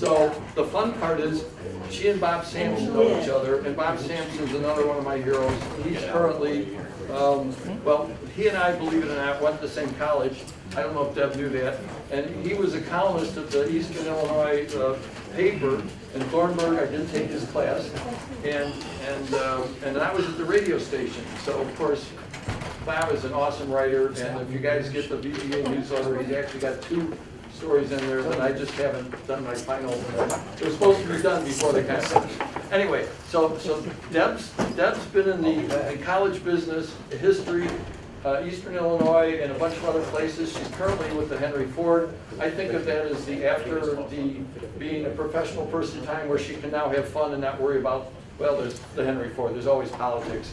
So the fun part is, she and Bob Sampson know each other, and Bob Sampson's another one of my heroes. He's currently, well, he and I, believe it or not, went to the same college. I don't know if Deb knew that. And he was a columnist at the Eastern Illinois paper in Thornburg. I did take his class, and I was at the radio station. So of course, Bob is an awesome writer, and if you guys get the VBA newsletter, he's actually got 2 stories in there that I just haven't done my final. It was supposed to be done before the conference. Anyway, so Deb's been in the college business, history, Eastern Illinois, and a bunch of other places. She's currently with the Henry Ford. I think of that as the after the being a professional person time where she can now have fun and not worry about, well, there's the Henry Ford. There's always politics.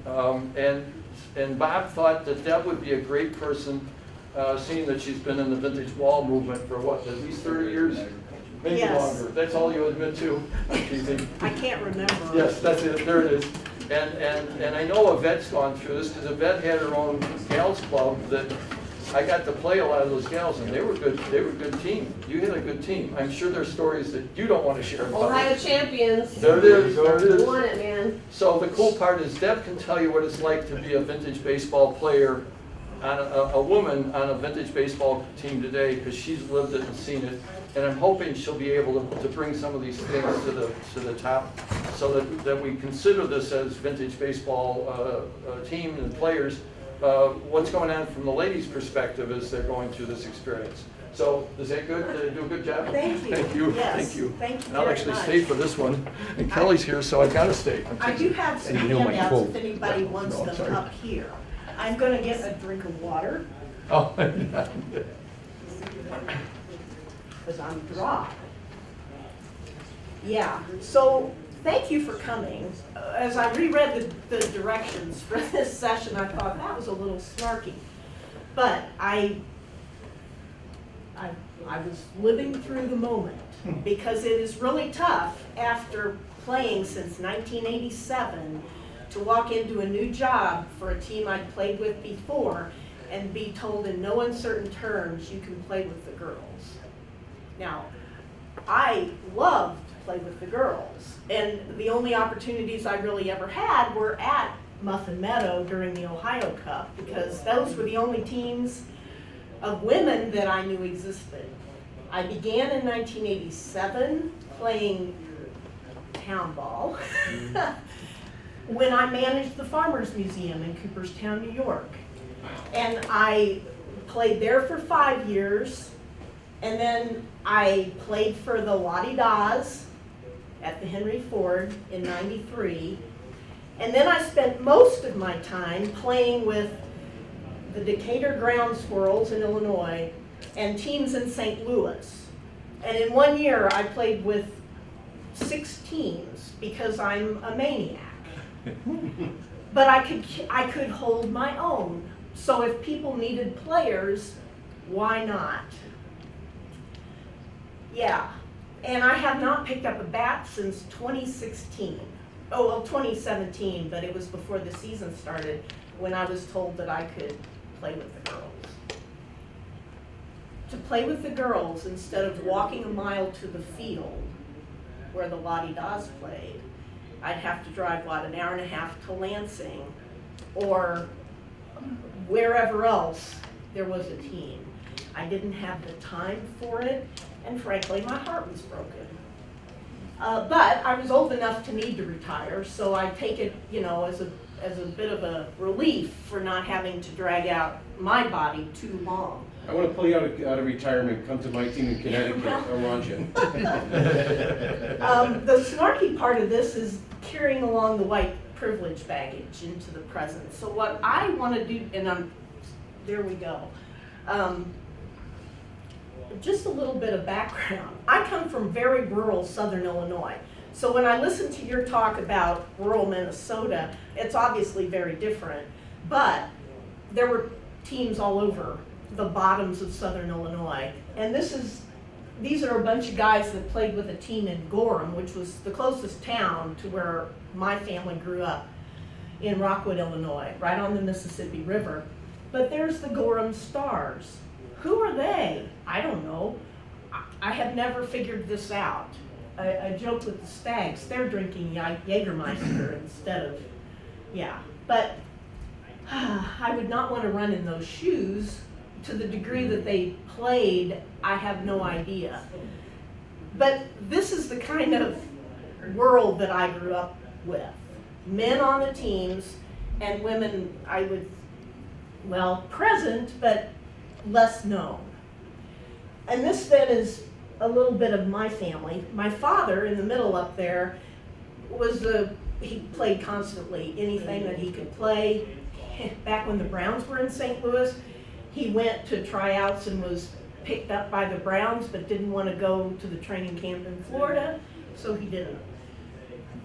And Bob thought that Deb would be a great person, seeing that she's been in the vintage wall movement for what, at least 30 years? Maybe longer. That's all you admit to? I can't remember. Yes, that's it. There it is. And I know Yvette's gone through this, because Yvette had her own gals club that I got to play a lot of those gals, and they were good. They were a good team. You had a good team. I'm sure there's stories that you don't want to share about. Ohio champions. There it is. There it is. Won it, man. So the cool part is Deb can tell you what it's like to be a vintage baseball player, on a woman on a vintage baseball team today, because she's lived it and seen it. And I'm hoping she'll be able to bring some of these things to the top, so that we consider this as vintage baseball team and players. What's going on from the ladies' perspective as they're going through this experience. So is that good? Did I do a good job? Thank you. Thank you. Yes, Thank you. thank you And I'll very actually much. stay for this one. And Kelly's here, so I've got to stay. I do have some And you know my handouts quote. if anybody wants No, them sorry. up here. I'm going to get a drink of water Oh. because I'm dry. Yeah, so thank you for coming. As I reread the directions for this session, I thought that was a little snarky. But I was living through the moment, because it is really tough after playing since 1987 to walk into a new job for a team I'd played with before and be told in no uncertain terms you can play with the girls. Now, I loved to play with the girls, and the only opportunities I really ever had were at Muffin Meadow during the Ohio Cup, because those were the only teams of women that I knew existed. I began in 1987 playing town ball when I managed the Farmers Museum in Cooperstown, New York. And I played there for 5 years, and then I played for the La-Di-Da's at the Henry Ford in '93. And then I spent most of my time playing with the Decatur Ground Squirrels in Illinois and teams in St. Louis. And in 1 year, I played with 6 teams because I'm a maniac. But I could hold my own. So if people needed players, why not? Yeah, and I have not picked up a bat since 2016. Oh, well, 2017, but it was before the season started when I was told that I could play with the girls. To play with the girls instead of walking a mile to the field where the La-Di-Da's played, I'd have to drive, what, an hour and a half to Lansing or wherever else there was a team. I didn't have the time for it, and frankly, my heart was broken. But I was old enough to need to retire, so I take it, as a bit of a relief for not having to drag out my body too long. I want to pull you out of retirement, come to my team in Connecticut, I'll launch you. The snarky part of this is carrying along the white privilege baggage into the present. So what I want to do, and there we go. Just a little bit of background. I come from very rural southern Illinois. So when I listen to your talk about rural Minnesota, it's obviously very different. But there were teams all over the bottoms of southern Illinois. And these are a bunch of guys that played with a team in Gorham, which was the closest town to where my family grew up in Rockwood, Illinois, right on the Mississippi River. But there's the Gorham Stars. Who are they? I don't know. I have never figured this out. I joke with the Stags, they're drinking Jägermeister instead of, yeah. But I would not want to run in those shoes. To the degree that they played, I have no idea. But this is the kind of world that I grew up with. Men on the teams and women, present, but less known. And this then is a little bit of my family. My father, in the middle up there, he played constantly, anything that he could play. Back when the Browns were in St. Louis, he went to tryouts and was picked up by the Browns, but didn't want to go to the training camp in Florida, so he didn't.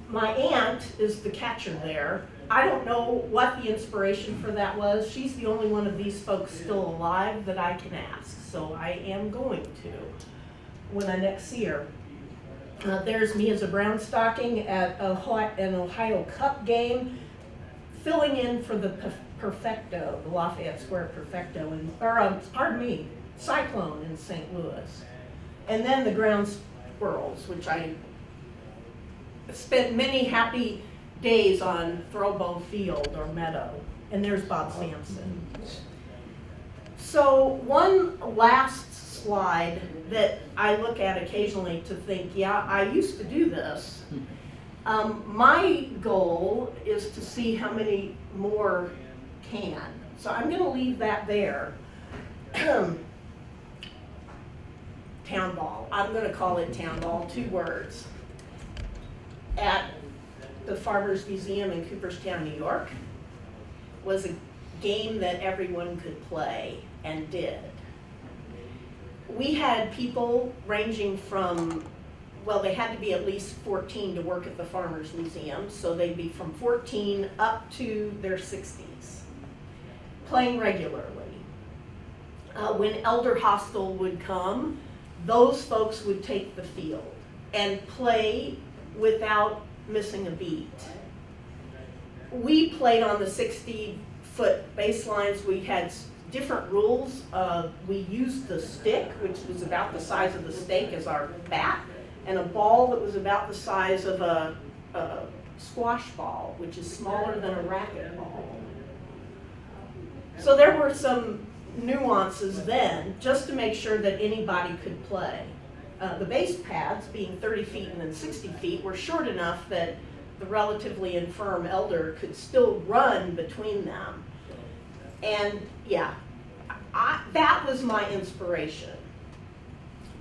My aunt is the catcher there. I don't know what the inspiration for that was. She's the only one of these folks still alive that I can ask, so I am going to when I next see her. There's me as a brown stocking at an Ohio Cup game, filling in for the Perfecto, the Lafayette Square Perfecto, Cyclone in St. Louis. And then the Ground Squirrels, which I spent many happy days on Throwbow Field or Meadow. And there's Bob Sampson. So one last slide that I look at occasionally to think, yeah, I used to do this. My goal is to see how many more can. So I'm going to leave that there. Town ball. I'm going to call it town ball, 2 words. At the Farmers Museum in Cooperstown, New York, was a game that everyone could play and did. We had people ranging from, they had to be at least 14 to work at the Farmers Museum, so they'd be from 14 up to their 60s, playing regularly. When Elder Hostel would come, those folks would take the field and play without missing a beat. We played on the 60-foot baselines. We had different rules. We used the stick, which was about the size of the stake, as our bat, and a ball that was about the size of a squash ball, which is smaller than a racket ball. So there were some nuances then, just to make sure that anybody could play. The base pads, being 30 feet and then 60 feet, were short enough that the relatively infirm elder could still run between them. And yeah, that was my inspiration.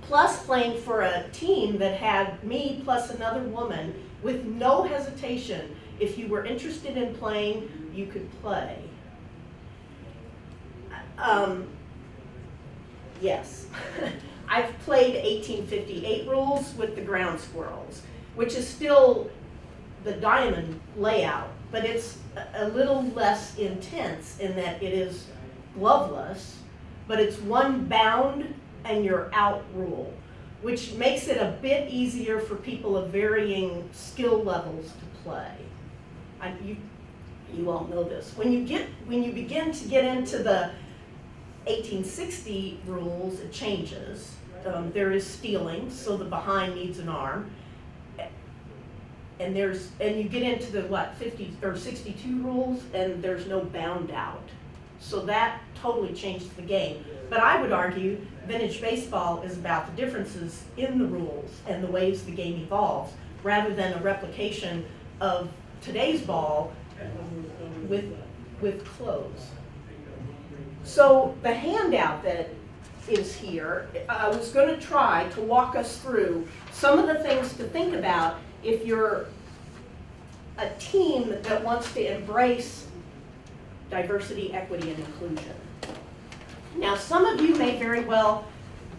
Plus playing for a team that had me plus another woman with no hesitation. If you were interested in playing, you could play. Yes. I've played 1858 rules with the Ground Squirrels, which is still the diamond layout, but it's a little less intense in that it is gloveless, but it's one bound and you're out rule, which makes it a bit easier for people of varying skill levels to play. You all know this. When you begin to get into the 1860 rules, it changes. There is stealing, so the behind needs an arm. And you get into the 50 or 62 rules, and there's no bound out. So that totally changed the game. But I would argue vintage baseball is about the differences in the rules and the ways the game evolves, rather than a replication of today's ball with clothes. So the handout that is here, I was going to try to walk us through some of the things to think about if you're a team that wants to embrace diversity, equity, and inclusion. Now, some of you may very well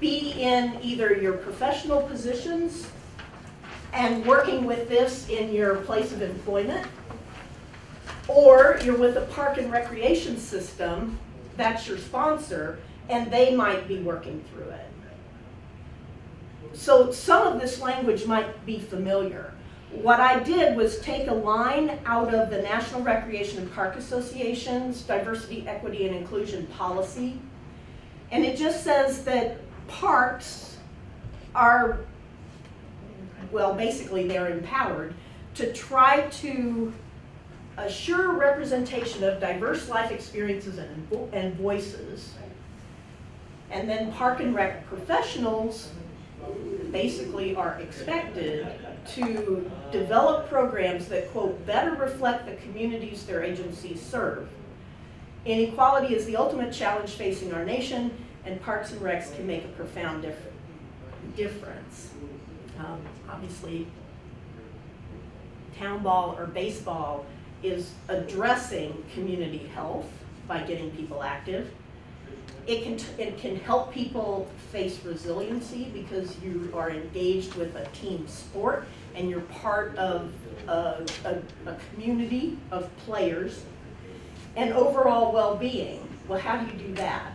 be in either your professional positions and working with this in your place of employment, or you're with a park and recreation system, that's your sponsor, and they might be working through it. So some of this language might be familiar. What I did was take a line out of the National Recreation and Park Association's Diversity, Equity, and Inclusion Policy, and it just says that parks are, well, basically they're empowered to try to assure representation of diverse life experiences and voices. And then Park and Rec professionals basically are expected to develop programs that, quote, better reflect the communities their agencies serve. Inequality is the ultimate challenge facing our nation, and Parks and Recs can make a profound difference. Obviously, town ball or baseball is addressing community health by getting people active. It can help people face resiliency because you are engaged with a team sport and you're part of a community of players. And overall well-being. Well, how do you do that?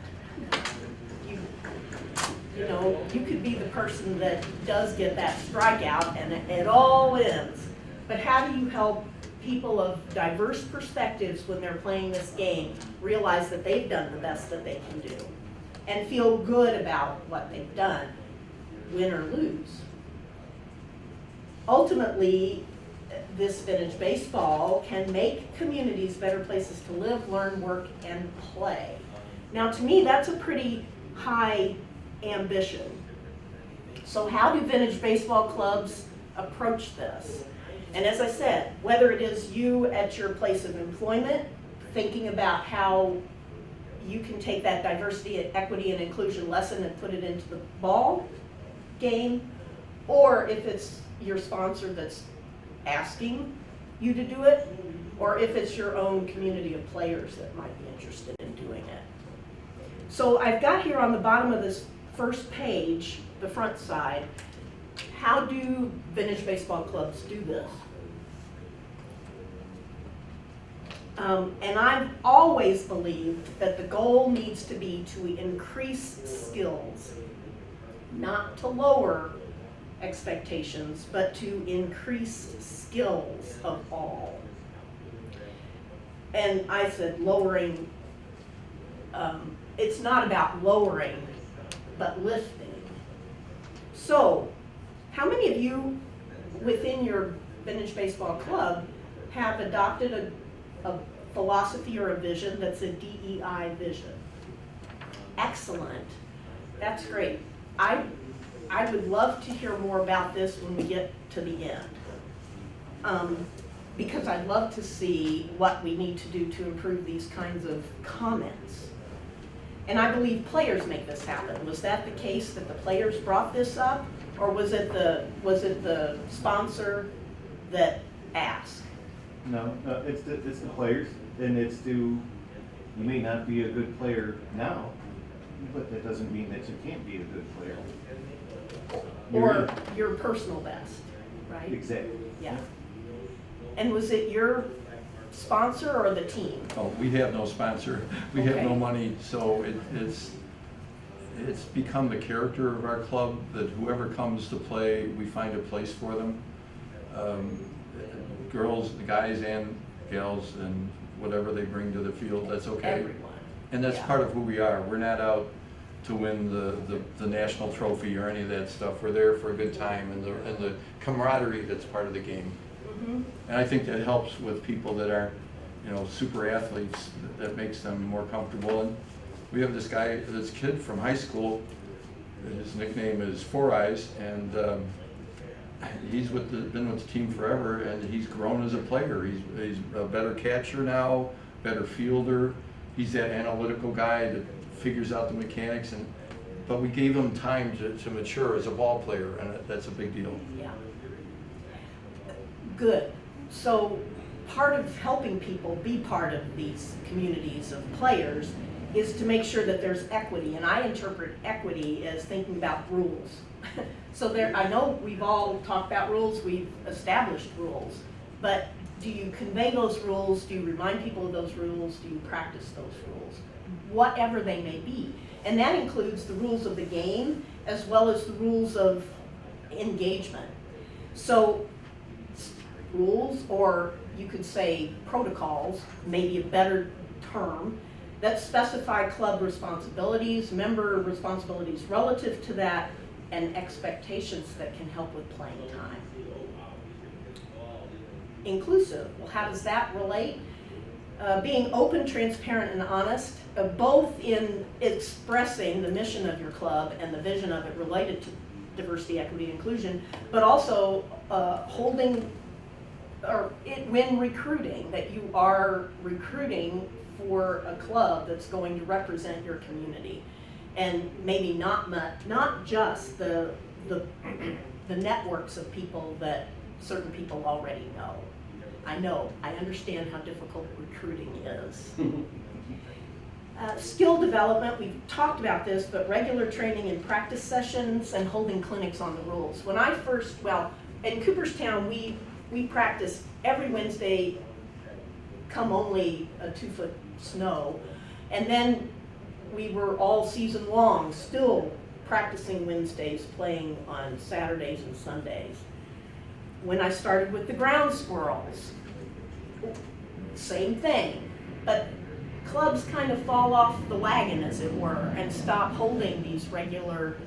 You know, you could be the person that does get that strikeout and it all ends. But how do you help people of diverse perspectives when they're playing this game realize that they've done the best that they can do and feel good about what they've done, win or lose? Ultimately, this vintage baseball can make communities better places to live, learn, work, and play. Now, to me, that's a pretty high ambition. So how do vintage baseball clubs approach this? And as I said, whether it is you at your place of employment, thinking about how you can take that diversity, equity, and inclusion lesson and put it into the ball game, or if it's your sponsor that's asking you to do it, or if it's your own community of players that might be interested in doing it. So I've got here on the bottom of this first page, the front side, how do vintage baseball clubs do this? And I've always believed that the goal needs to be to increase skills, not to lower expectations, but to increase skills of all. And I said lowering, it's not about lowering, but lifting. So, how many of you within your vintage baseball club have adopted a philosophy or a vision that's a DEI vision? Excellent. That's great. I would love to hear more about this when we get to the end. Because I'd love to see what we need to do to improve these kinds of comments. And I believe players make this happen. Was that the case that the players brought this up? Or was it the sponsor that asked? No, it's the players, and it's you may not be a good player now, but that doesn't mean that you can't be a good player. Or your personal best, right? Exactly. Yeah. And was it your sponsor or the team? Oh, we have no sponsor. We have no Okay. money, so it's become the character of our club that whoever comes to play, we find a place for them. Girls, the guys and gals, and whatever they bring to the field, that's okay. Everyone. And that's Yeah. part of who we are. We're not out to win the national trophy or any of that stuff. We're there for a good time and the camaraderie that's part of the game. Mm-hmm. And I think that helps with people that are, super athletes. That makes them more comfortable. And we have this kid from high school. His nickname is Four Eyes, and he's been with the team forever, and he's grown as a player. He's a better catcher now, better fielder. He's that analytical guy that figures out the mechanics, but we gave him time to mature as a ball player, and that's a big deal. Yeah. Good. So part of helping people be part of these communities of players is to make sure that there's equity, and I interpret equity as thinking about rules. So I know we've all talked about rules, we've established rules, but do you convey those rules? Do you remind people of those rules? Do you practice those rules? Whatever they may be. And that includes the rules of the game as well as the rules of engagement. So rules, or you could say protocols, maybe a better term, that specify club responsibilities, member responsibilities relative to that, and expectations that can help with playing time. Inclusive, well, how does that relate? Being open, transparent, and honest, both in expressing the mission of your club and the vision of it related to diversity, equity, and inclusion, but also holding, or when recruiting, that you are recruiting for a club that's going to represent your community, and maybe not just the networks of people that certain people already know. I understand how difficult recruiting is. Skill development, we've talked about this, but regular training and practice sessions and holding clinics on the rules. When I first, in Cooperstown, we practiced every Wednesday, come only a 2-foot snow, and then we were all season long still practicing Wednesdays, playing on Saturdays and Sundays. When I started with the ground squirrels, same thing, but clubs kind of fall off the wagon, as it were, and stop holding these regular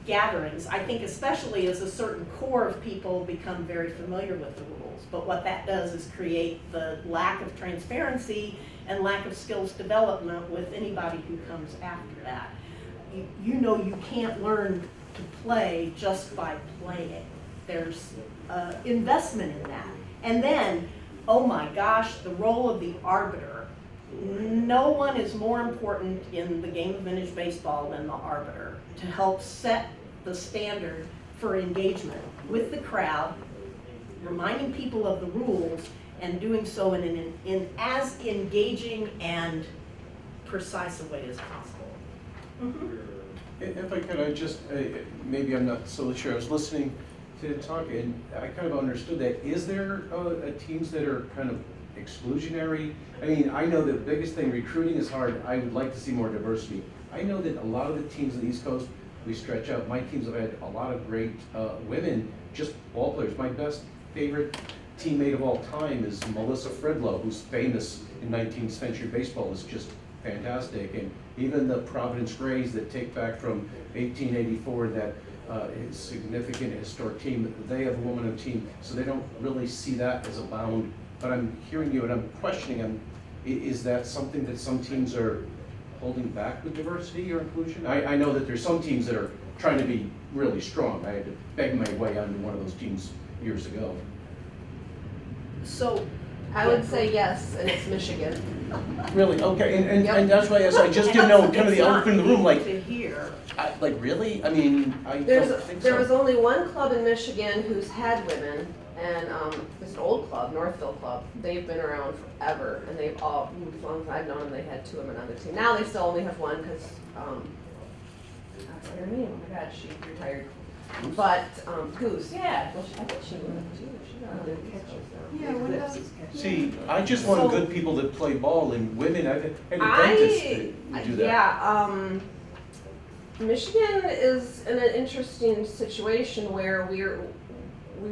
gatherings. I think especially as a certain core of people become very familiar with the rules, but what that does is create the lack of transparency and lack of skills development with anybody who comes after that. You know you can't learn to play just by playing. There's investment in that. And then, oh my gosh, the role of the arbiter. No one is more important in the game of vintage baseball than the arbiter to help set the standard for engagement with the crowd, reminding people of the rules, and doing so in as engaging and precise a way as possible. Mm-hmm. If I could, I just, maybe I'm not so sure, I was listening to the talk and I kind of understood that. Is there teams that are kind of exclusionary? I mean, I know the biggest thing, recruiting is hard. I would like to see more diversity. I know that a lot of the teams on the East Coast, we stretch out. My teams have had a lot of great women, just ball players. My best favorite teammate of all time is Melissa Fredlow, who's famous in 19th century baseball, is just fantastic. And even the Providence Grays that take back from 1884, that is significant historic team, they have a woman on team, so they don't really see that as a bound. But I'm hearing you and I'm questioning, is that something that some teams are holding back with diversity or inclusion? I know that there's some teams that are trying to be really strong. I had to beg my way onto one of those teams years ago. So I would say yes, and it's Michigan. Really? Okay, and Yep. and that's why I just didn't know, kind of the It's not elephant in the room, like, easy to hear. like really? I mean, I don't think so. There was only one club in Michigan who's had women, and it's an old club, Northville Club. They've been around forever, and they've all, as long as I've known them, they had 2 women on their team. Now they still only have one because, I forget her name, oh my God, she retired. But Goose, yeah, well, I think she would too. She's on the catches now. Yeah, what else? See, I just want So- good people that play ball, and women, I've had dentists that do that. Yeah, Michigan is in an interesting situation where we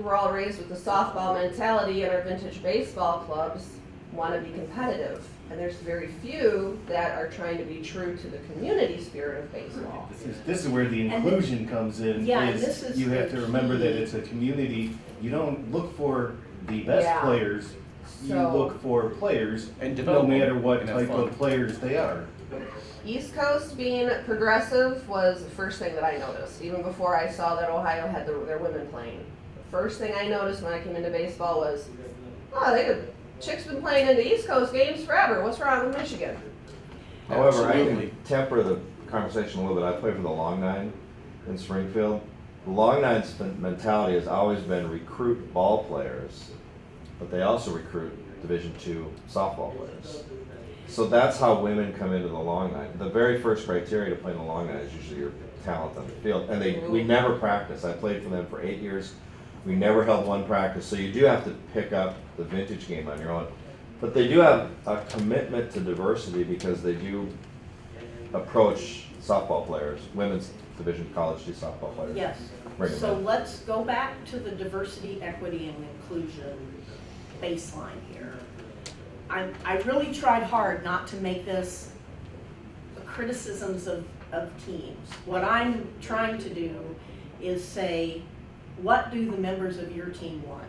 were all raised with the softball mentality, and our vintage baseball clubs want to be competitive. And there's very few that are trying to be true to the community spirit of baseball. This is where the inclusion comes in. Yeah, and this is You have the to remember key. that it's a community. You don't look for the best Yeah. players. You So- look for players, And no develop them matter what and have type fun. of players they are. East Coast being progressive was the first thing that I noticed, even before I saw that Ohio had their women playing. The first thing I noticed when I came into baseball was, oh, chicks been playing in the East Coast games forever. What's wrong with Michigan? However, I Absolutely. can temper the conversation a little bit. I played for the Long Nine in Springfield. The Long Nine's mentality has always been recruit ball players, but they also recruit Division II softball players. So that's how women come into the Long Nine. The very first criteria to play in the Long Nine is usually your talent on the field. And we never practice. I played for them for 8 years. We never held one practice. So you do have to pick up the vintage game on your own. But they do have a commitment to diversity because they do approach softball players, women's division college D softball players. Yes. Bring 'em So in. let's go back to the diversity, equity, and inclusion baseline here. I really tried hard not to make this criticisms of teams. What I'm trying to do is say, what do the members of your team want?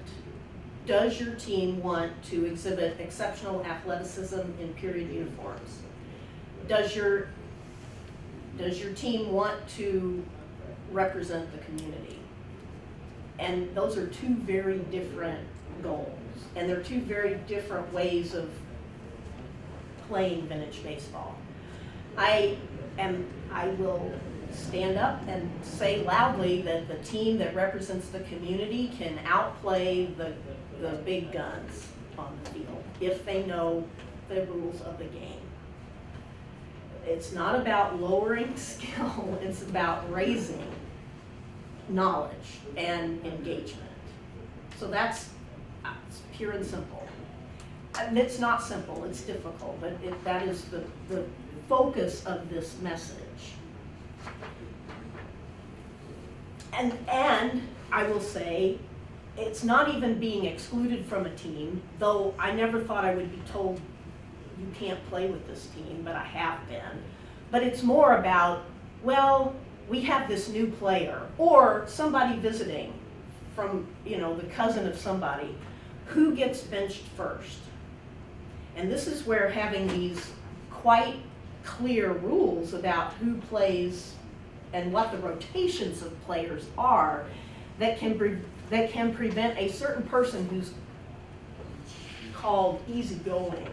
Does your team want to exhibit exceptional athleticism in period uniforms? Does your team want to represent the community? And those are two very different goals, and they're two very different ways of playing vintage baseball. I will stand up and say loudly that the team that represents the community can outplay the big guns on the field if they know the rules of the game. It's not about lowering skill, it's about raising knowledge and engagement. So that's it's pure and simple. And it's not simple, it's difficult, but that is the focus of this message. And I will say, it's not even being excluded from a team, though I never thought I would be told you can't play with this team, but I have been. But it's more about, well, we have this new player, or somebody visiting from, the cousin of somebody, who gets benched first? And this is where having these quite clear rules about who plays and what the rotations of players are that can prevent a certain person who's called easygoing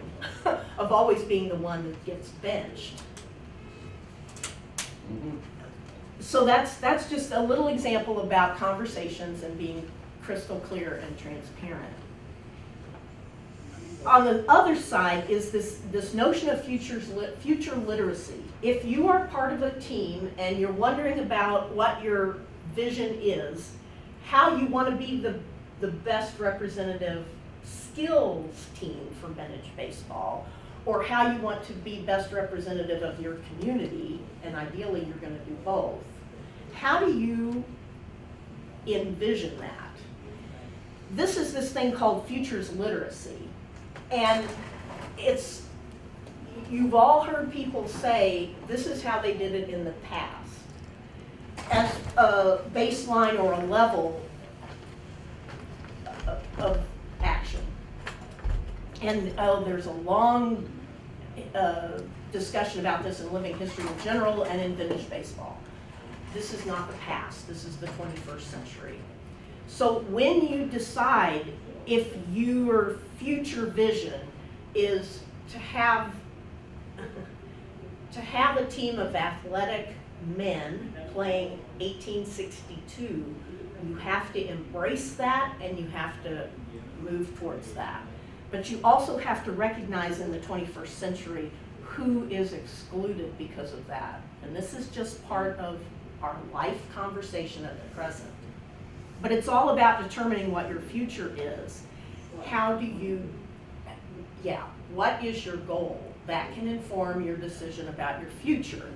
of always being the one that gets benched. So that's just a little example about conversations and being crystal clear and transparent. On the other side is this notion of future literacy. If you are part of a team and you're wondering about what your vision is, how you want to be the best representative skills team for vintage baseball, or how you want to be best representative of your community, and ideally you're going to do both. How do you envision that? This is this thing called futures literacy. And you've all heard people say, this is how they did it in the past, as a baseline or a level of action. And there's a long discussion about this in living history in general and in vintage baseball. This is not the past, this is the 21st century. So when you decide if your future vision is to have a team of athletic men playing 1862, you have to embrace that and you have to move towards that. But you also have to recognize in the 21st century who is excluded because of that. And this is just part of our life conversation at the present. But it's all about determining what your future is. How do you, what is your goal? That can inform your decision about your future.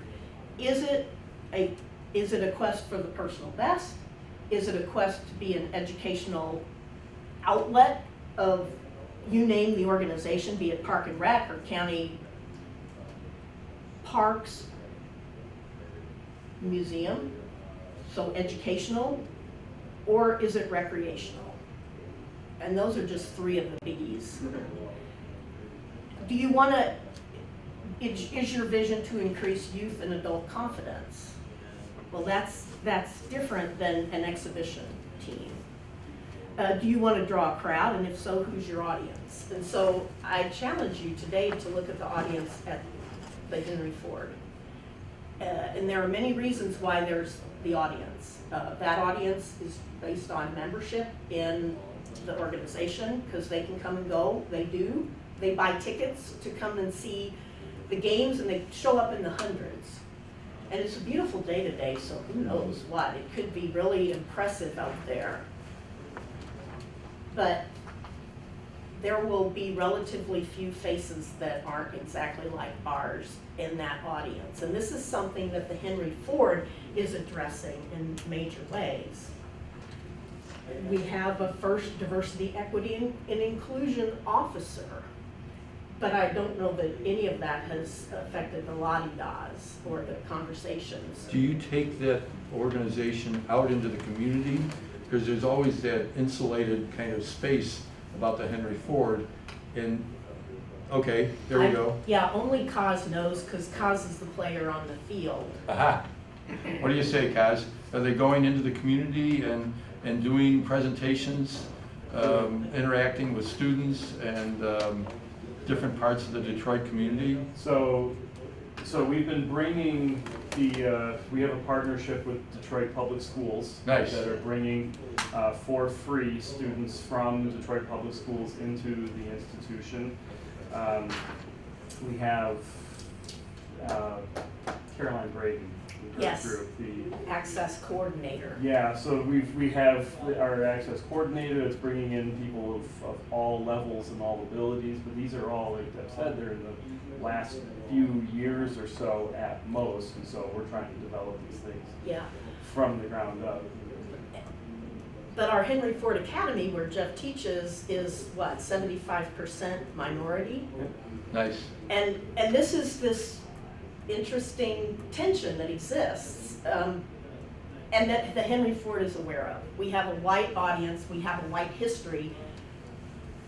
Is it a quest for the personal best? Is it a quest to be an educational outlet of, you name the organization, be it Park and Rec or County Parks, Museum, so educational, or is it recreational? And those are just three of the biggies. Do you want to, is your vision to increase youth and adult confidence? Well, that's different than an exhibition team. Do you want to draw a crowd? And if so, who's your audience? And so I challenge you today to look at the audience at the Henry Ford. And there are many reasons why there's the audience. That audience is based on membership in the organization, because they can come and go. They do. They buy tickets to come and see the games, and they show up in the hundreds. And it's a beautiful day today, so who knows what. It could be really impressive out there. But there will be relatively few faces that aren't exactly like ours in that audience. And this is something that the Henry Ford is addressing in major ways. We have a first diversity, equity, and inclusion officer. But I don't know that any of that has affected the la-di-das or the conversations. Do you take that organization out into the community? Because there's always that insulated kind of space about the Henry Ford. And, okay, there we go. Yeah, only Kaz knows, because Kaz is the player on the field. Aha. What do you say, Kaz? Are they going into the community and doing presentations, interacting with students and different parts of the Detroit community? So we've been bringing we have a partnership with Detroit Public Schools. Nice. That are bringing for free students from Detroit Public Schools into the institution. We have Caroline Braden. her Yes. group, the Access coordinator. Yeah, so we have our access coordinator that's bringing in people of all levels and all abilities, but these are all, like Deb said, they're in the last few years or so at most, and so we're trying to develop these things Yeah. from the ground up. But our Henry Ford Academy, where Jeff teaches, is what, 75% minority? Nice. And this is this interesting tension that exists, and that the Henry Ford is aware of. We have a white audience, we have a white history.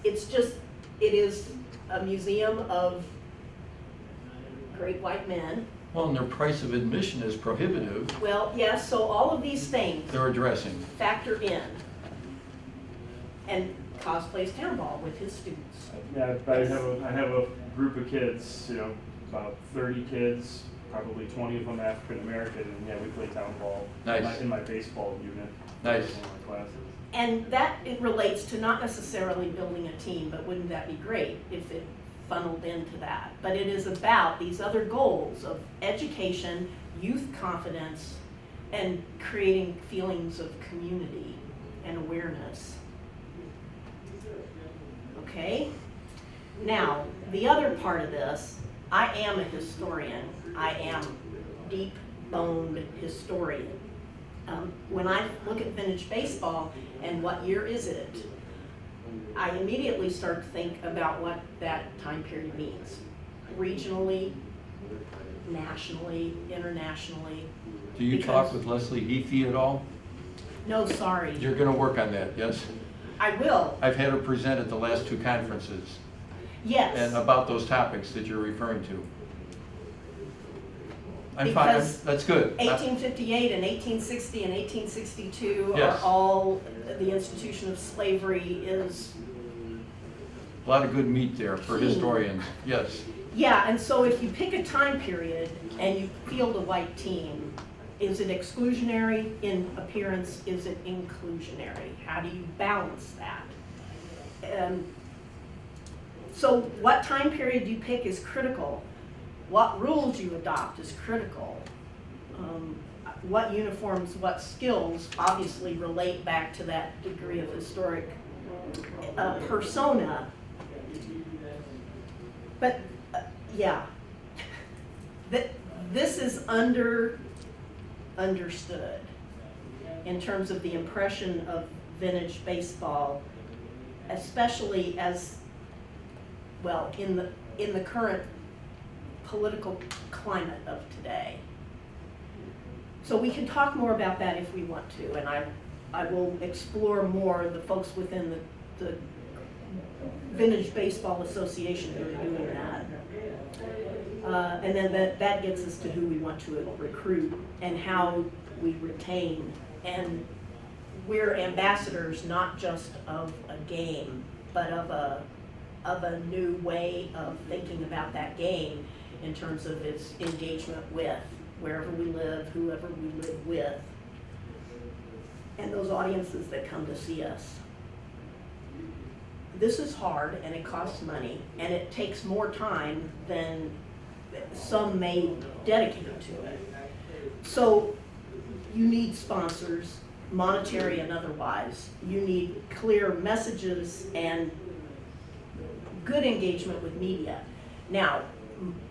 It's just, it is a museum of great white men. Well, and their price of admission is prohibitive. Well, yes, so all of these things They're addressing. factor in. And cosplays town ball with his students. Yeah, I have a group of kids, about 30 kids, probably 20 of them African American, and yeah, we play town ball. Nice. In my baseball unit. Nice. In one of my classes. And that, it relates to not necessarily building a team, but wouldn't that be great if it funneled into that? But it is about these other goals of education, youth confidence, and creating feelings of community and awareness. Okay? Now, the other part of this, I am a historian. I am deep-boned historian. When I look at vintage baseball and what year is it, I immediately start to think about what that time period means. Regionally, nationally, internationally. Do you Because- talk with Leslie Heathy at all? No, sorry. You're gonna work on that, yes? I will, I've had her present at the last two conferences yes. and about those topics that you're referring to. I'm fine, Because that's good. 1858 and 1860 and 1862 Yes. are all, the institution of slavery is, A lot of good meat there for historians, yes. yeah, and so if you pick a time period and you field a white team, is it exclusionary in appearance? Is it inclusionary? How do you balance that? So what time period you pick is critical. What rules you adopt is critical. What uniforms, what skills obviously relate back to that degree of historic persona. But, yeah, this is understood in terms of the impression of vintage baseball, especially as, well, in the current political climate of today. So we can talk more about that if we want to, and I will explore more the folks within the Vintage Baseball Association who are doing that. And then that gets us to who we want to recruit and how we retain. And we're ambassadors not just of a game, but of a new way of thinking about that game in terms of its engagement with wherever we live, whoever we live with, and those audiences that come to see us. This is hard, and it costs money, and it takes more time than some may dedicate to it. So you need sponsors, monetary and otherwise. You need clear messages and good engagement with media. Now,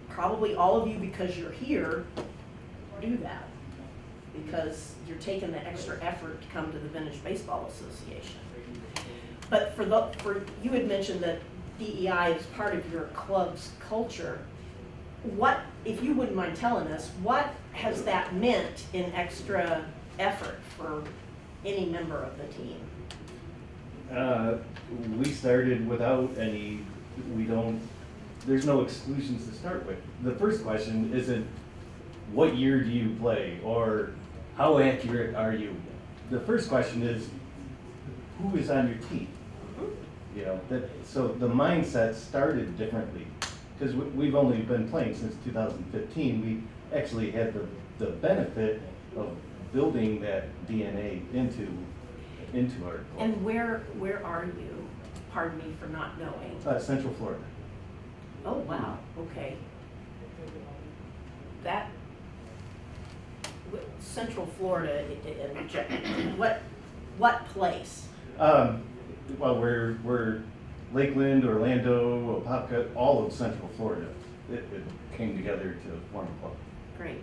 probably all of you, because you're here, do that, because you're taking the extra effort to come to the Vintage Baseball Association. But for you had mentioned that DEI is part of your club's culture, what, if you wouldn't mind telling us, what has that meant in extra effort for any member of the team? We started without any, there's no exclusions to start with. The first question isn't, what year do you play, or how accurate are you? The first question is, who is on your team? You know, so the mindset started differently, because we've only been playing since 2015. We actually had the benefit of building that DNA into our club. And where are you? Pardon me for not knowing. Central Florida. Oh, wow, okay. That, Central Florida, what place? Well, we're Lakeland, Orlando, Apopka, all of Central Florida. It came together to form a club. Great.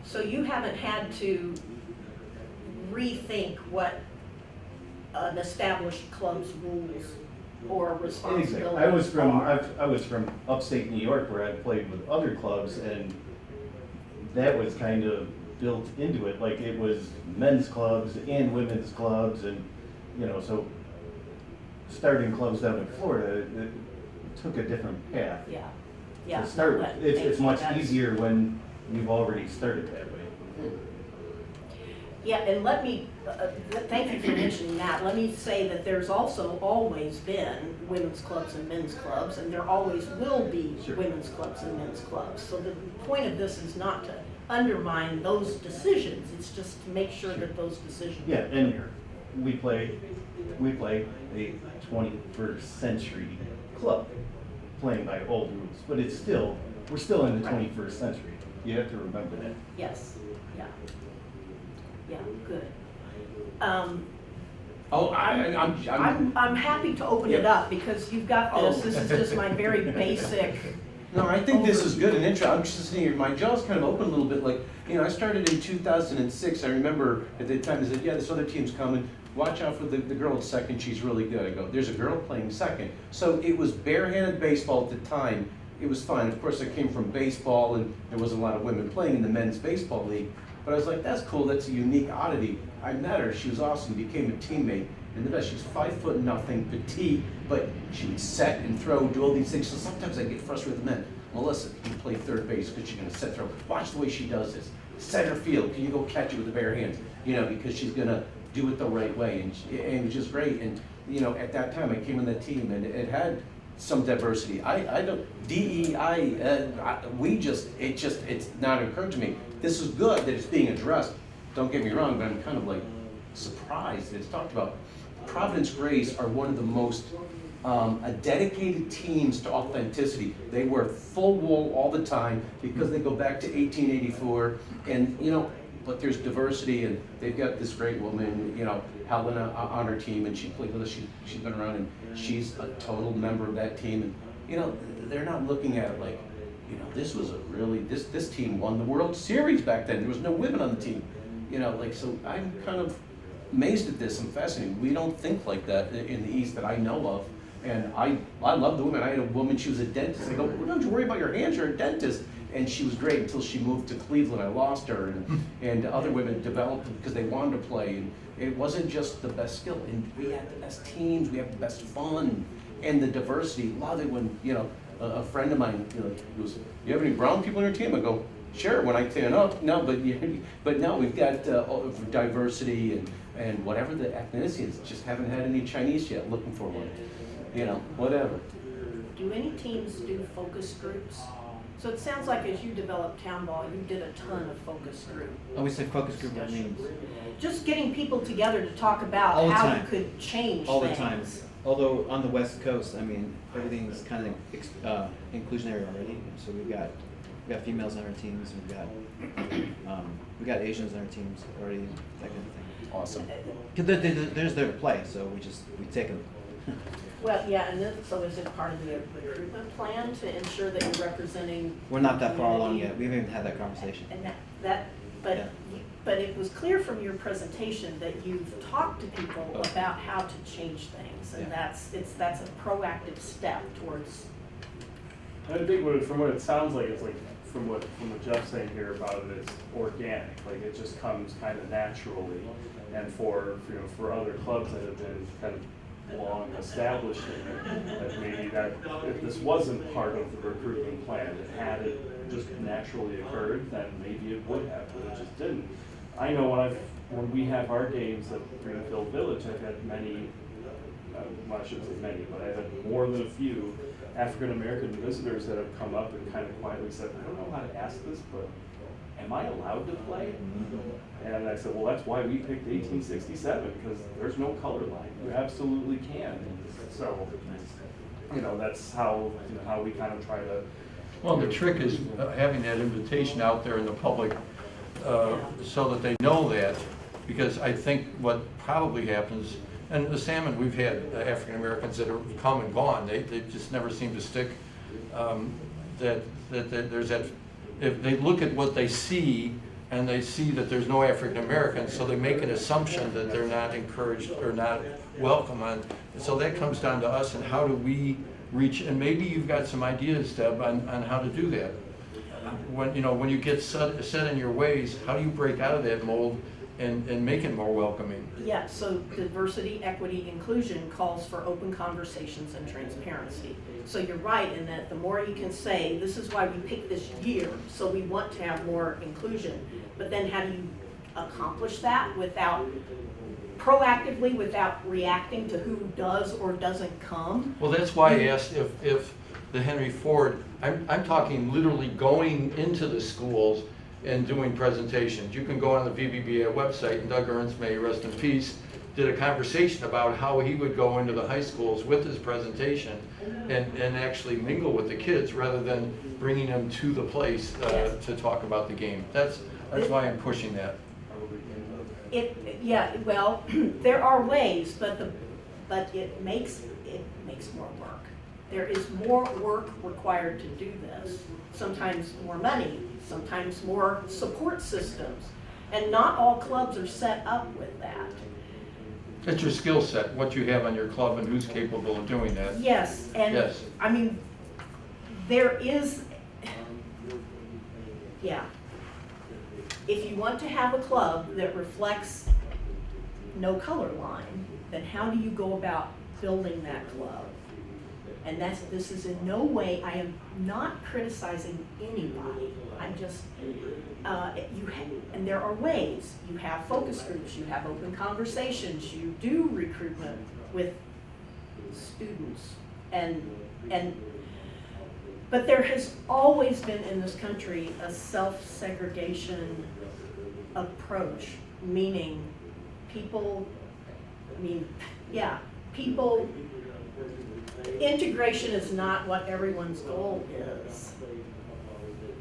So you haven't had to rethink what an established club's rules or responsibilities Exactly. are? I was from upstate New York, where I played with other clubs, and that was kind of built into it. Like, it was men's clubs and women's clubs, and so starting clubs down in Florida, it took a different path. Yeah, yeah. To start with, it's much That's- easier when you've already started that way. Yeah, and let me, thank you for mentioning that. Let me say that there's also always been women's clubs and men's clubs, and there always will be Sure. women's clubs and men's clubs. So the point of this is not to undermine those decisions, it's just to make sure that those decisions Yeah, are and clear. we play a 21st century club, playing by old rules, but we're still in the 21st century. You have to remember that. Yes, yeah. Yeah, good. Oh, I'm happy to open it Yeah. up because you've got this. Oh. This is just my very basic. No, I think this is good and interesting. I'm just sitting here, my jaw's kind of open a little bit, like, I started in 2006. I remember at the time, they said, yeah, this other team's coming. Watch out for the girl at second, she's really good. I go, there's a girl playing second. So it was barehanded baseball at the time. It was fun. Of course, I came from baseball, and there wasn't a lot of women playing in the men's baseball league. But I was like, that's cool, that's a unique oddity. I met her, she was awesome, became a teammate. And the best, she's 5'0", petite, but she would set and throw, do all these things. So sometimes I get frustrated with men. Melissa, can you play third base because she's gonna set throw? Watch the way she does this. Center field, can you go catch it with the bare hands? Because she's gonna do it the right way. And it was just great. And at that time, I came on that team, and it had some diversity. I don't, DEI, it's not occurred to me. This is good that it's being addressed. Don't get me wrong, but I'm kind of like surprised that it's talked about. Providence Grays are one of the most dedicated teams to authenticity. They wear full wool all the time because they go back to 1884, and but there's diversity, and they've got this great woman, Helena, on her team, and she played with us. She's been around, and she's a total member of that team. And they're not looking at it like, this was a really this team won the World Series back then. There was no women on the team, so I'm kind of amazed at this. I'm fascinated. We don't think like that in the East that I know of. And I love the women. I had a woman, she was a dentist. I go, well, don't you worry about your hands, you're a dentist. And she was great until she moved to Cleveland. I lost her, and other women developed because they wanted to play. And it wasn't just the best skill. And we had the best teams, we had the best fun, and the diversity. Love it when, a friend of mine, goes, you have any brown people on your team? I go, sure, when I turn up. No, but no, we've got diversity and whatever the ethnicity is. Just haven't had any Chinese yet, looking for one. Whatever. Do any teams do focus groups? So it sounds like as you developed town ball, you did a ton of focus group. Oh, we say focus group, what means? Just getting people together to talk about All the how you time. could change All the things. time. Although on the West Coast, everything's kind of inclusionary already. So we've got females on our teams. We got Asians on our teams already. That kind of thing. Awesome. 'Cause they're there to play, so we take them. Well, yeah, and then, so is it part of the recruitment plan to ensure that you're representing? We're not that far along yet. We haven't even had that conversation. And but Yeah. but it was clear from your presentation that you've talked to people about how to change things, and that's a proactive step towards. I think from what it sounds like, it's like from what Jeff's saying here about it, it's organic. Like it just comes kind of naturally, and for other clubs that have been kind of long established in it, that maybe that if this wasn't part of the recruitment plan, had it just naturally occurred, then maybe it would have, but it just didn't. I know when we have our games at Greenfield Village, I've had many, well, I shouldn't say many, but I've had more than a few African American visitors that have come up and kind of quietly said, I don't know how to ask this, but am I allowed to play? And I said, well, that's why we picked 1867, because there's no color line. You absolutely can. So, that's how we kind of try to. Well, the trick is having that invitation out there in the public so that they know that, because I think what probably happens, and the Salmon, we've had African Americans that have come and gone, they just never seem to stick, that there's that, if they look at what they see and they see that there's no African Americans, so they make an assumption that they're not encouraged or not welcome on. So that comes down to us, and how do we reach, and maybe you've got some ideas, Deb, on how to do that. When you get set in your ways, how do you break out of that mold and make it more welcoming? Yeah, so diversity, equity, inclusion calls for open conversations and transparency. So you're right in that the more you can say, this is why we picked this year, so we want to have more inclusion. But then how do you accomplish that without proactively, without reacting to who does or doesn't come? Well, that's why I asked if the Henry Ford, I'm talking literally going into the schools and doing presentations. You can go on the VBBA website, and Doug Ernst, may he rest in peace, did a conversation about how he would go into the high schools with his presentation and actually mingle with the kids rather than bringing them to the place to talk about the game. That's why I'm pushing that. Well, there are ways, but it makes more work. There is more work required to do this. Sometimes more money, sometimes more support systems, and not all clubs are set up with that. It's your skill set, what you have on your club and who's capable of doing that. Yes, and Yes. I mean, there is, if you want to have a club that reflects no color line, then how do you go about building that club? And this is in no way, I am not criticizing anybody. I'm just, and there are ways. You have focus groups, you have open conversations, you do recruitment with students, but there has always been in this country a self-segregation approach, meaning integration is not what everyone's goal is.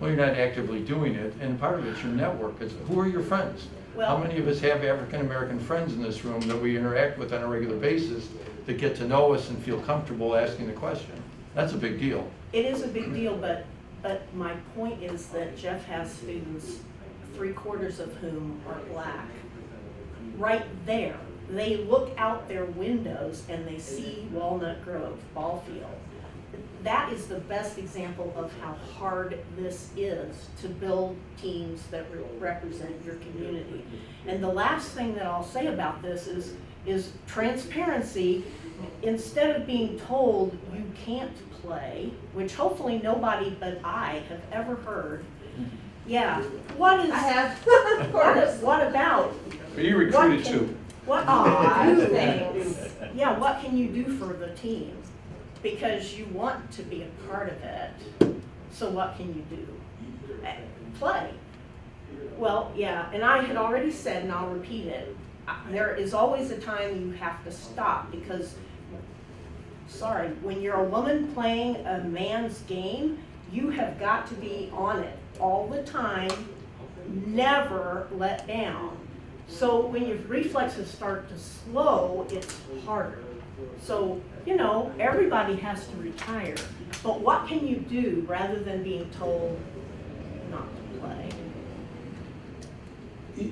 Well, you're not actively doing it, and part of it's your network. Who are your friends? How many of us have African American friends in this room that we interact with on a regular basis that get to know us and feel comfortable asking the question? That's a big deal. It is a big deal, but my point is that Jeff has students, 3/4 of whom are black. Right there, they look out their windows and they see Walnut Grove ball field. That is the best example of how hard this is to build teams that represent your community. And the last thing that I'll say about this is transparency. Instead of being told you can't play, which hopefully nobody but I have ever heard, what is... I have, of course. What about? But you recruited too. What Aw, can you do? thanks. Yeah, what can you do for the team? Because you want to be a part of it. So what can you do? Play. Well, and I had already said, and I'll repeat it, there is always a time you have to stop because, when you're a woman playing a man's game, you have got to be on it all the time, never let down. So when your reflexes start to slow, it's harder. So, everybody has to retire. But what can you do rather than being told not to play?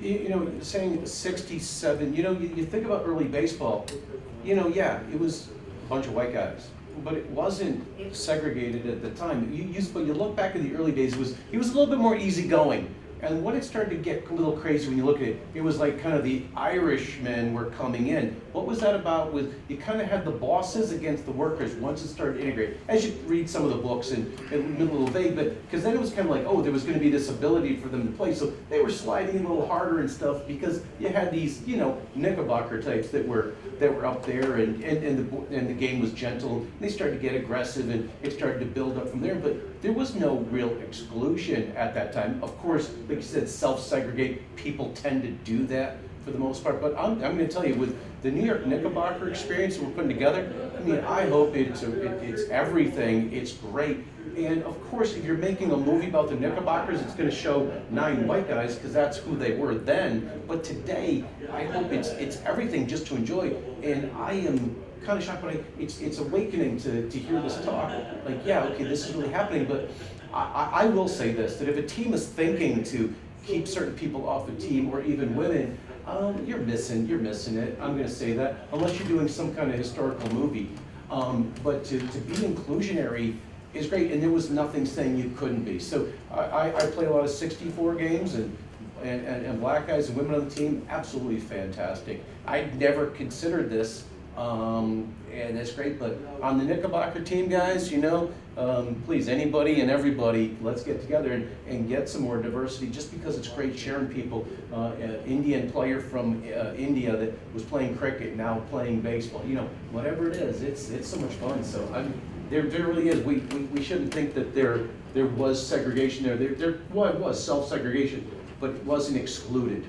You know, saying 67, you know, you think about early baseball, you know, yeah, it was a bunch of white guys, but it wasn't segregated at the time. But you look back in the early days, it was a little bit more easygoing. And when it started to get a little crazy when you look at it, it was like kind of the Irishmen were coming in. What was that about? Was you kind of had the bosses against the workers once it started to integrate. As you read some of the books and a little vague, but because then it was kind of like, oh, there was going to be this ability for them to play. So they were sliding a little harder and stuff because you had these, you know, Knickerbocker types that were up there, and the game was gentle. And they started to get aggressive, and it started to build up from there. But there was no real exclusion at that time. Of course, like you said, self-segregate. People tend to do that for the most part. But I'm going to tell you, with the New York Knickerbocker experience that we're putting together, I mean, I hope it's everything. It's great. And of course, if you're making a movie about the Knickerbockers, it's going to show 9 white guys because that's who they were then. But today, I hope it's everything just to enjoy. And I am kind of shocked, but it's awakening to hear this talk. Like, yeah, okay, this is really happening. But I will say this, that if a team is thinking to keep certain people off a team, or even women, you're missing it. I'm going to say that, unless you're doing some kind of historical movie. But to be inclusionary is great, and there was nothing saying you couldn't be. So I play a lot of 64 games, and black guys and women on the team, absolutely fantastic. I'd never considered this, and it's great. But on the Knickerbocker team, guys, you know, please, anybody and everybody, let's get together and get some more diversity, just because it's great sharing people. An Indian player from India that was playing cricket, now playing baseball, you know, whatever it is, it's so much fun. So there really is. We shouldn't think that there was segregation there. There was self-segregation, but it wasn't excluded.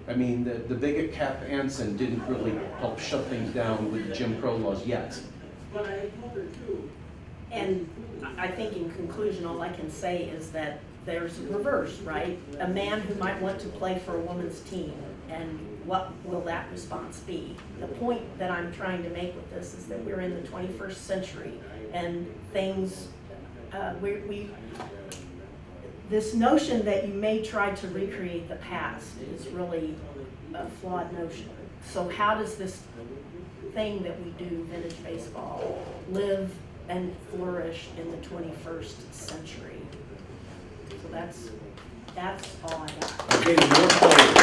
I mean, the bigot Cap Anson didn't really help shut things down with the Jim Crow laws yet. And I think in conclusion, all I can say is that there's a reverse, right? A man who might want to play for a woman's team, and what will that response be? The point that I'm trying to make with this is that we're in the 21st century, and things, this notion that you may try to recreate the past is really a flawed notion. So how does this thing that we do, vintage baseball, live and flourish in the 21st century? So that's all I got. Okay, more players.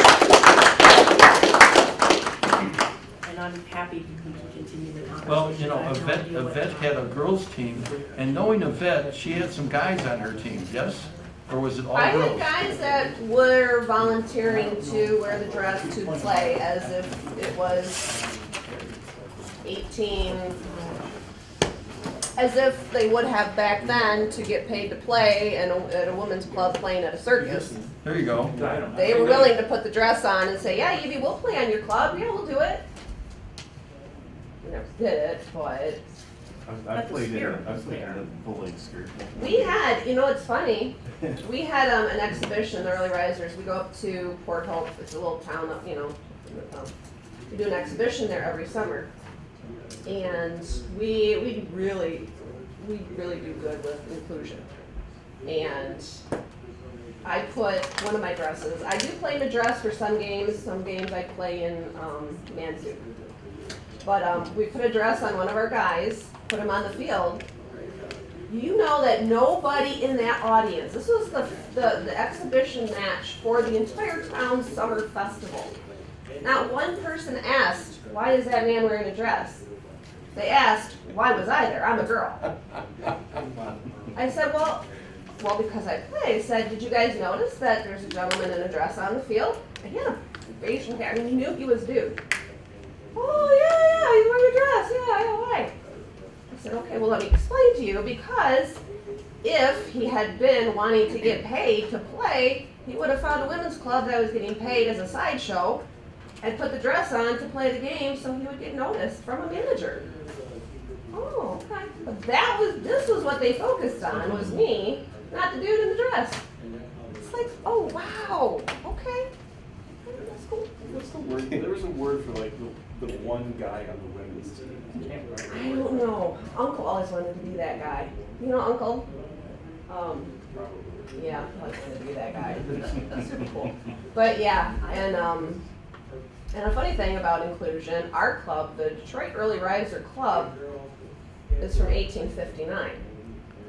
And I'm happy we can continue the conversation. Well, you know, I have no idea what- Yvette had a girls' team, and knowing Yvette, she had some guys on her team, yes? Or was it all I girls? had guys that were volunteering to wear the dress to play as if it was 18, as if they would have back then to get paid to play at a women's club playing at a circus. There you go. They were willing to put the dress on and say, yeah, Evie, we'll play on your club. Yeah, we'll do it. We never did it, but I've played in a full-length skirt. we had, you know, it's funny. We had an exhibition in the Early Risers. We go up to Port Hope. It's a little town up, you know. We do an exhibition there every summer. And we really do good with inclusion. And I put one of my dresses. I do play in a dress for some games. Some games I play in man suit. But we put a dress on one of our guys, put him on the field. You know that nobody in that audience, this was the exhibition match for the entire town summer festival. Not one person asked, why is that man wearing a dress? They asked, why was I there? I'm a girl. I said, well, because I play. I said, did you guys notice that there's a gentleman in a dress on the field? And he had a facial hair. I mean, you knew he was dude. Oh, yeah, he's wearing a dress. Yeah, why? I said, okay, well, let me explain to you, because if he had been wanting to get paid to play, he would have found a women's club that was getting paid as a sideshow and put the dress on to play the game so he would get noticed from a manager. Oh, okay. But this was what they focused on, was me, not the dude in the dress. It's like, oh, wow, okay. That's cool. What's the word? There was a word for like the one guy on the women's team. I can't remember. I don't know. Uncle always wanted to be that guy. You know Uncle? Yeah, I was gonna be that guy. That's super cool. But yeah, and a funny thing about inclusion, our club, the Detroit Early Riser Club, is from 1859.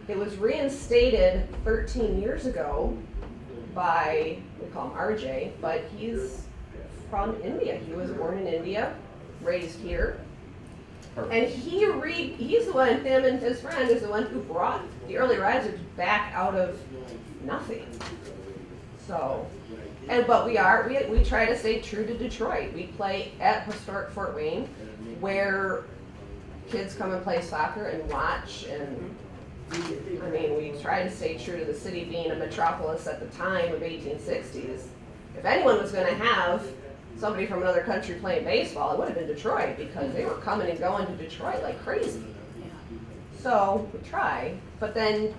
It was reinstated 13 years ago by, we call him RJ, but he's from India. He was born in India, raised here. And he's the one, him and his friend is the one who brought the Early Risers back out of nothing. So, but we try to stay true to Detroit. We play at historic Fort Wayne, where kids come and play soccer and watch, and I mean, we try to stay true to the city being a metropolis at the time of 1860s. If anyone was going to have somebody from another country playing baseball, it would have been Detroit, because they were coming and going to Detroit like crazy. So we try, but then,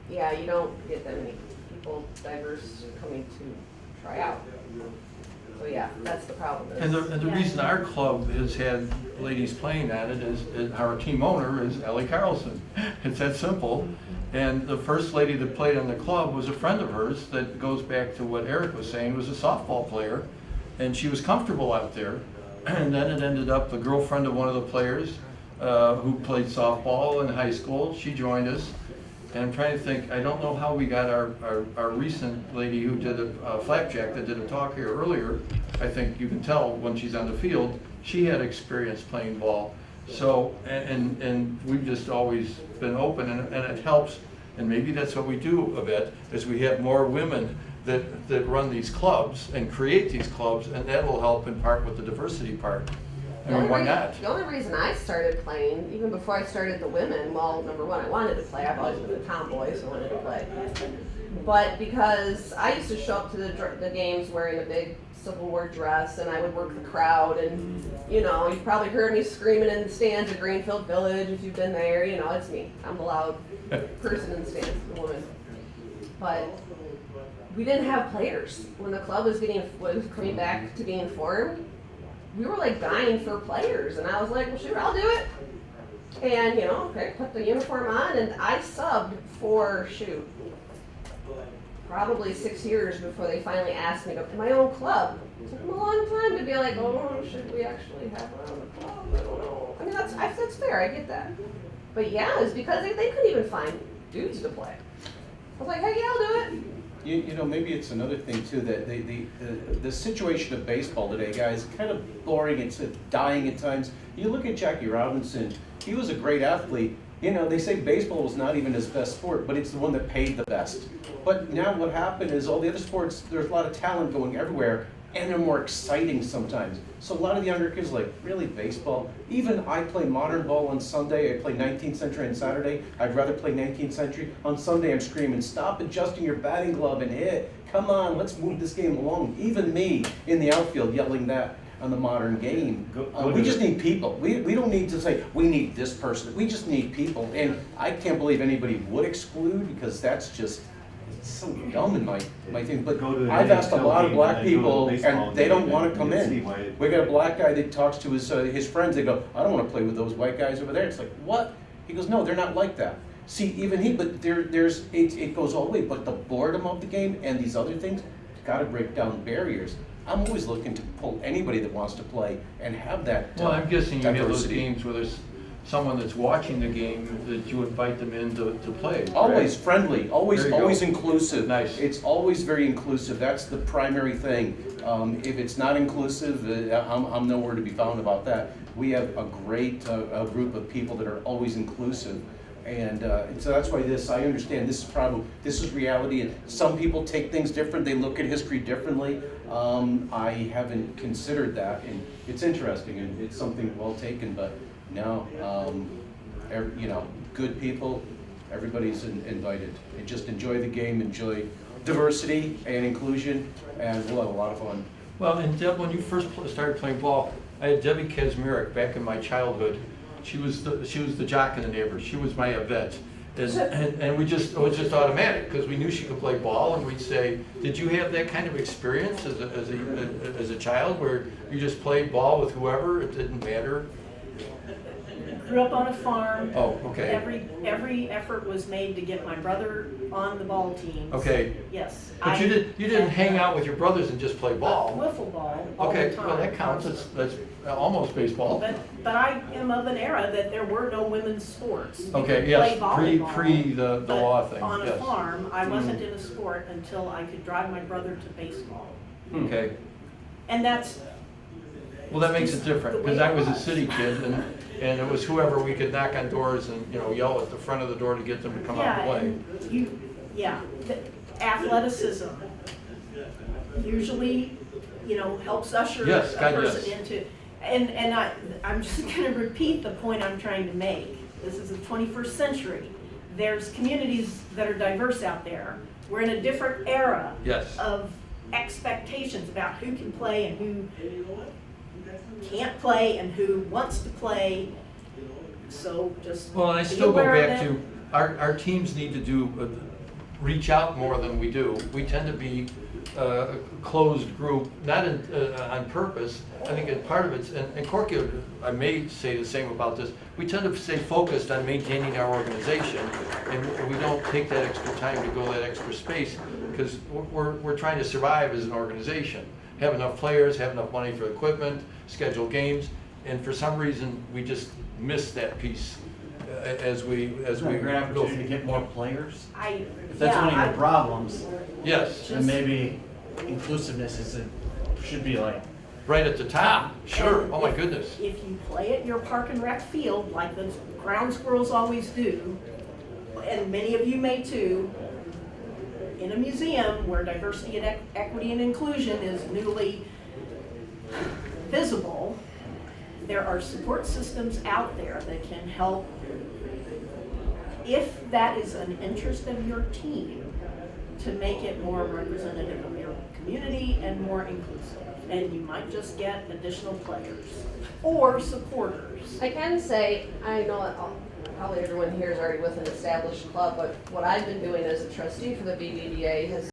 yeah, you don't get that many people diverse coming to try out. So yeah, that's the problem. And the reason our club has had ladies playing at it is our team owner is Ellie Carlson. It's that simple. And the first lady that played on the club was a friend of hers that goes back to what Eric was saying, was a softball player. And she was comfortable out there. And then it ended up the girlfriend of one of the players who played softball in high school. She joined us. And I'm trying to think, I don't know how we got our recent lady who did a flapjack that did a talk here earlier. I think you can tell when she's on the field, she had experience playing ball. So, and we've just always been open, and it helps. And maybe that's what we do a bit, is we have more women that run these clubs and create these clubs, and that will help in part with the diversity part. I mean, why not? The only reason I started playing, even before I started the women, well, number one, I wanted to play. I've always been a tomboy, so I wanted to play. But because I used to show up to the games wearing a big Civil War dress, and I would work the crowd, and you know, you've probably heard me screaming in the stands at Greenfield Village if you've been there. You know, it's me. I'm the loud person in the stands, the woman. But we didn't have players when the club was coming back to being formed. We were like dying for players, and I was like, well, shoot, I'll do it. And you know, okay, put the uniform on, and I subbed for probably 6 years before they finally asked me to go to my own club. It took them a long time to be like, oh, should we actually have our own club? I don't know. I mean, that's fair, I get that. But yeah, it's because they couldn't even find dudes to play. I was like, hey, yeah, I'll do it. You know, maybe it's another thing too, that the situation of baseball today, guys, kind of boring, it's dying at times. You look at Jackie Robinson, he was a great athlete. You know, they say baseball was not even his best sport, but it's the one that paid the best. But now what happened is all the other sports, there's a lot of talent going everywhere, and they're more exciting sometimes. So a lot of the younger kids are like, really, baseball? Even I play modern ball on Sunday, I play 19th century on Saturday. I'd rather play 19th century. On Sunday I'm screaming, stop adjusting your batting glove and hit. Come on, let's move this game along. Even me in the outfield yelling that on the modern game. We just need people. We don't need to say, we need this person. We just need people. And I can't believe anybody would exclude, because that's just so dumb in my thing. But I've asked a lot of black people, and they don't want to come in. We got a black guy that talks to his friends. They go, I don't want to play with those white guys over there. It's like, what? He goes, no, they're not like that. See, even he, but it goes all the way. But the boredom of the game and these other things, got to break down barriers. I'm always looking to pull anybody that wants to play and have that Well, I'm guessing you have those diversity. games where there's someone that's watching the game that you invite them in to play. Always correct? friendly, always There you go. always inclusive. Nice. It's always very inclusive. That's the primary thing. If it's not inclusive, I'm nowhere to be found about that. We have a great group of people that are always inclusive. And so that's why I understand this is reality, and some people take things different, they look at history differently. I haven't considered that, and it's interesting, and it's something well taken, but no, you know, good people, everybody's invited. And just enjoy the game, enjoy diversity and inclusion, and we'll have a lot of fun. Well, and Deb, when you first started playing ball, I had Debbie Kazmarek back in my childhood. She was the jock in the neighbors. She was my event. And it was just automatic, because we knew she could play ball, and we'd say, did you have that kind of experience as a child where you just played ball with whoever, it didn't matter? grew up on a farm. Oh, okay. Every effort was made to get my brother on the ball teams. Okay. Yes. But you didn't hang out with your brothers and just play ball. Wiffle ball all the Okay, time. well, that counts, that's almost baseball. But I am of an era that there were no women's sports. You Okay, could yes, play volleyball, pre the but law thing, on a yes. farm, I wasn't in a sport until I could drive my brother to baseball. Okay, And that's, well, that makes it different, because I was a city kid, and it was whoever we could knock on doors and, you know, yell at the front of the door to get them to come out and play. the athleticism usually, helps usher Yes, a God, person yes. into, and I'm just gonna repeat the point I'm trying to make. This is the 21st century. There's communities that are diverse out there. We're in a different era Yes. of expectations about who can play and who can't play and who wants to play. So just Well, and I be still go aware of back it. to, our teams need to do, reach out more than we do. We tend to be a closed group, not on purpose. I think part of it's, and Corky, I may say the same about this, we tend to stay focused on maintaining our organization, and we don't take that extra time to go that extra space, because we're trying to survive as an organization. Have enough players, have enough money for equipment, schedule games, and for some reason, we just miss that piece as we Isn't that a great go opportunity to through. get more players? If that's Yeah, one of your problems, Yes, then maybe inclusiveness should be like, right at the top, sure, And oh my goodness. If you play at your park and rec field, like the ground squirrels always do, and many of you may too, in a museum where diversity and equity and inclusion is newly visible, there are support systems out there that can help, if that is an interest of your team, to make it more representative of your community and more inclusive. And you might just get additional players or supporters. I can say, I know that probably everyone here is already with an established club, but what I've been doing as a trustee for the BBDA has